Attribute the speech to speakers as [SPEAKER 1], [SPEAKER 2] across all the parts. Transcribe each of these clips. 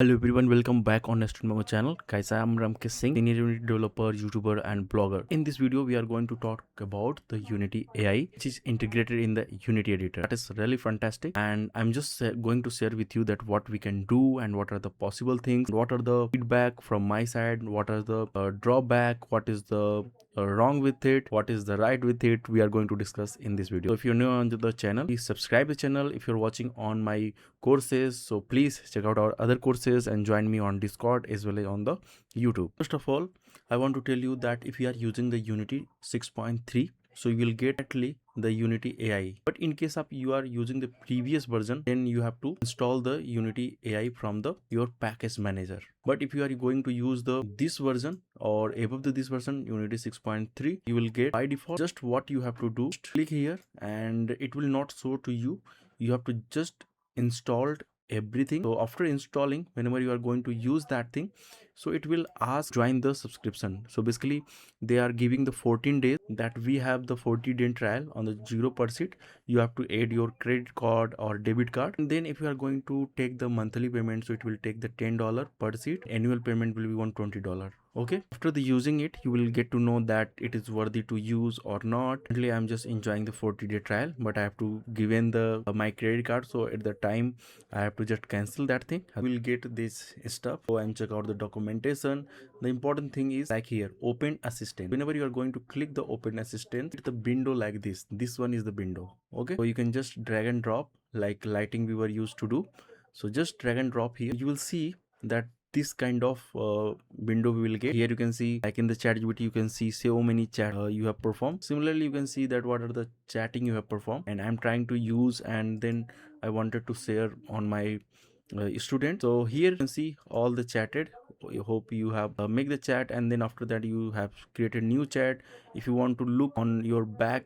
[SPEAKER 1] Hello everyone, welcome back on Student Memo channel. Guys, I am Ramkesh Singh, senior Unity developer, YouTuber and blogger. In this video, we are going to talk about the Unity AI, which is integrated in the Unity editor. That is really fantastic, and I'm just going to share with you that what we can do and what are the possible things, what are the feedback from my side, what are the drawback, what is the wrong with it, what is the right with it. We are going to discuss in this video. So if you're new on the channel, please subscribe the channel. If you're watching on my courses, so please check out our other courses and join me on Discord as well as on the YouTube. First of all, I want to tell you that if you are using the Unity 6.3, so you will get actually the Unity AI. But in case of you are using the previous version, then you have to install the Unity AI from the your package manager. But if you are going to use the this version or above this version, Unity 6.3, you will get by default just what you have to do. Just click here and it will not show to you. You have to just installed everything. So after installing, whenever you are going to use that thing, so it will ask join the subscription. So basically they are giving the 14 days that we have the 40-day trial on the 0%. You have to add your credit card or debit card, and then if you are going to take the monthly payment, so it will take the $10 per seat. Annual payment will be $120. Okay, after the using it, you will get to know that it is worthy to use or not. Currently I'm just enjoying the 40-day trial, but I have to give in the my credit card, so at the time I have to just cancel that thing. I will get this stuff. Go and check out the documentation. The important thing is like here, open assistant. Whenever you are going to click the open assistant, it's the window like this one is the window. Okay, so you can just drag and drop like lighting we were used to do. So just drag and drop here. You will see that this kind of window we will get. Here you can see, like in the chat GPT, you can see so many chat you have performed. Similarly, you can see that what are the chatting you have performed, and I'm trying to use, and then I wanted to share on my student. So here you can see all the chatted. I hope you have make the chat, and then after that you have created new chat. If you want to look on your back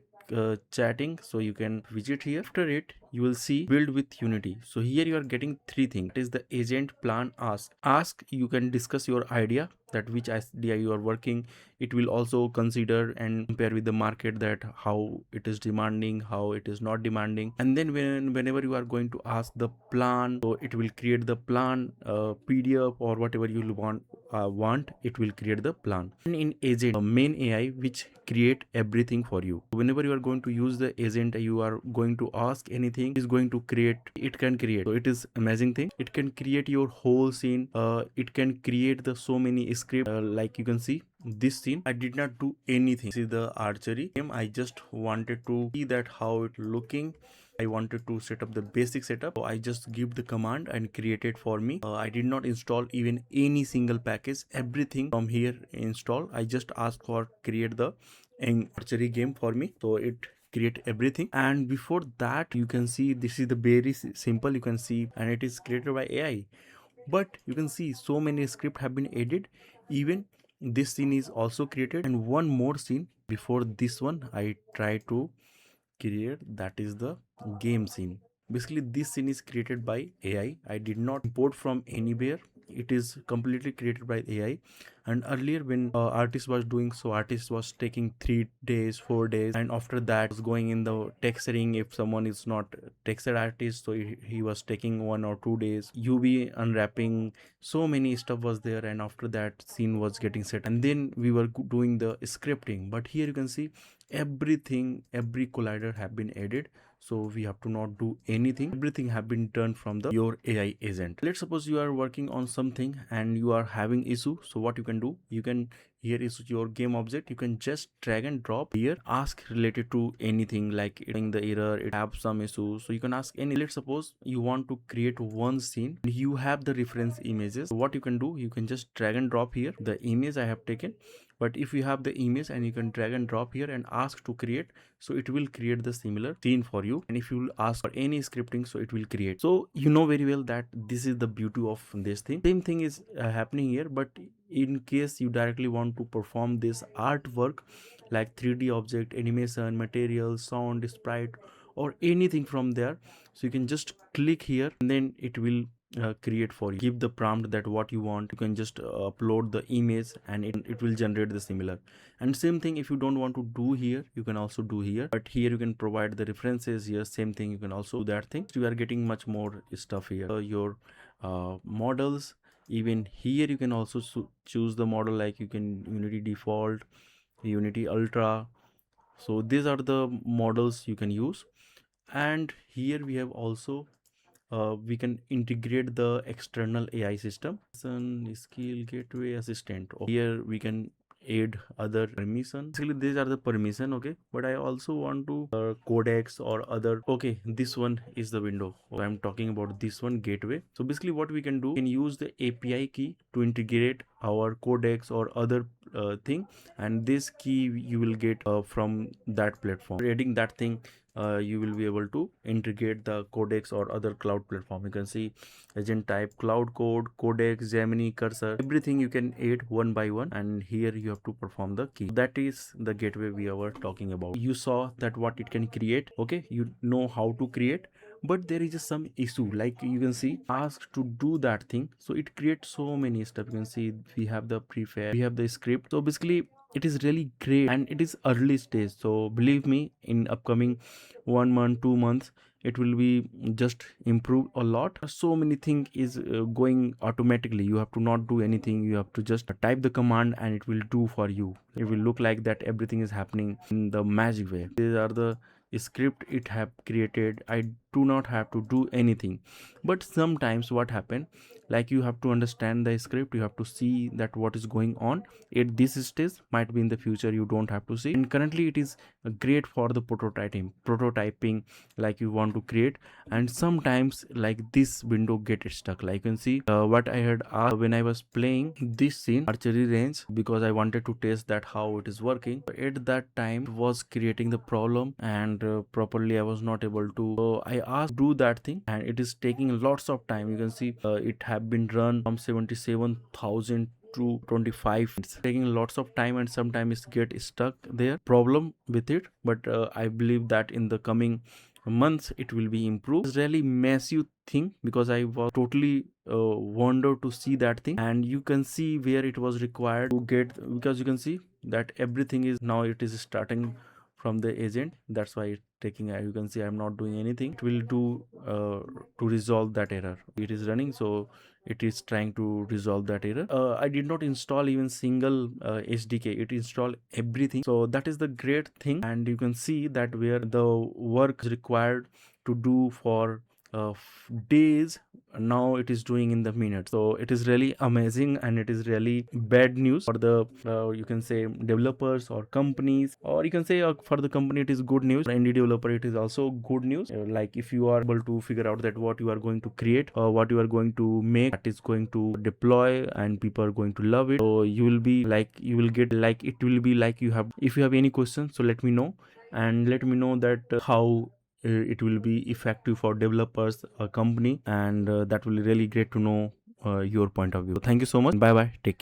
[SPEAKER 1] chatting, so you can visit here. After it, you will see build with Unity. So here you are getting three things. It is the agent, plan, ask. You can discuss your idea, that which idea you are working. It will also consider and compare with the market, that how it is demanding, how it is not demanding. And then whenever you are going to ask the plan, so it will create the plan PDF or whatever you want, it will create the plan. And in agent, main AI which create everything for you. Whenever you are going to use the agent, you are going to ask anything, is going to create, it can create. So it is amazing thing. It can create your whole scene. It can create the so many script, like you can see this scene. I did not do anything. This is the archery game. I just wanted to see that how it looking. I wanted to set up the basic setup, so I just give the command and create it for me. I did not install even any single package. Everything from here install. I just asked for create the archery game for me, so it create everything. And before that, you can see this is the very simple, you can see, and it is created by AI. But you can see so many script have been added. Even this scene is also created, and one more scene before this one I try to create, that is the game scene. Basically this scene is created by AI. I did not import from anywhere. It is completely created by AI. And earlier when artist was doing, so artist was taking 3 days, 4 days, and after that was going in the texturing. If someone is not textured artist, so he was taking 1 or 2 days. UV unwrapping, so many stuff was there, and after that scene was getting set, and then we were doing the scripting. But here you can see everything, every collider have been added, so we have to not do anything. Everything have been done from the your AI agent. Let's suppose you are working on something and you are having issue. So what you can do, you can, here is your game object, you can just drag and drop here, ask related to anything, like in the error, it have some issue, so you can ask any. Let's suppose you want to create one scene, you have the reference images. So what you can do, you can just drag and drop here the image I have taken. But if you have the image, and you can drag and drop here and ask to create, so it will create the similar scene for you. And if you will ask for any scripting, so it will create. So you know very well that this is the beauty of this thing. Same thing is happening here. But in case you directly want to perform this artwork, like 3D object, animation, material, sound, sprite, or anything from there, so you can just click here, and then it will create for you. Give the prompt that what you want. You can just upload the image, and it will generate the similar. And same thing, if you don't want to do here, you can also do here. But here you can provide the references. Here same thing, you can also do that thing. So you are getting much more stuff here. Your models, Even here you can also choose the model, like you can Unity default, Unity ultra. So these are the models you can use. And here we have also we can integrate the external AI system. Skill gateway assistant. Here we can add other permission. Basically these are the permission, okay, but I also want to codecs or other. Okay, this one is the window. I'm talking about this one, gateway. So basically what we can do, we can use the API key to integrate our codecs or other thing, and this key you will get from that platform. Adding that thing, you will be able to integrate the codecs or other cloud platform. You can see agent type, cloud code, codecs, Gemini, cursor, everything you can add one by one, and here you have to perform the key. That is the gateway we were talking about. You saw that what it can create, okay, you know how to create, but there is just some issue, like you can see asked to do that thing, so it creates so many steps. You can see we have the prefab, we have the script. So basically it is really great, and it is early stage, so believe me, in upcoming 1 month 2 months it will be just improve a lot. So many things is going automatically. You have to not do anything, you have to just type the command and it will do for you. It will look like that everything is happening in the magic way. These are the script it have created. I do not have to do anything. But sometimes what happen, like you have to understand the script, you have to see that what is going on at this stage. Might be in the future you don't have to see, and currently it is great for the prototyping, like you want to create. And sometimes like this window get stuck, like you can see what I had asked when I was playing this scene, archery range, because I wanted to test that how it is working. At that time it was creating the problem, and properly I was not able to. So I asked do that thing, and it is taking lots of time. You can see it have been run from 77,000 to 25. It's taking lots of time, and sometimes get stuck there, problem with it. But I believe that in the coming months it will be improved. It's really massive thing, because I was totally wondered to see that thing. And you can see where it was required to get, because you can see that everything is now, it is starting from the agent. That's why it's taking, you can see I'm not doing anything. It will do to resolve that error. It is running, so it is trying to resolve that error. I did not install even single SDK. It installed everything. So that is the great thing. And you can see that where the work is required to do for days, now it is doing in the minutes. So it is really amazing, and it is really bad news for the you can say developers or companies, or you can say for the company it is good news. For indie developer it is also good news. Like if you are able to figure out that what you are going to create or what you are going to make, that is going to deploy and people are going to love it, so you will be like, you will get like, it will be like you have. If you have any questions, so let me know, and let me know that how it will be effective for developers, a company, and that will be really great to know your point of view. Thank you so much. Bye bye, take care.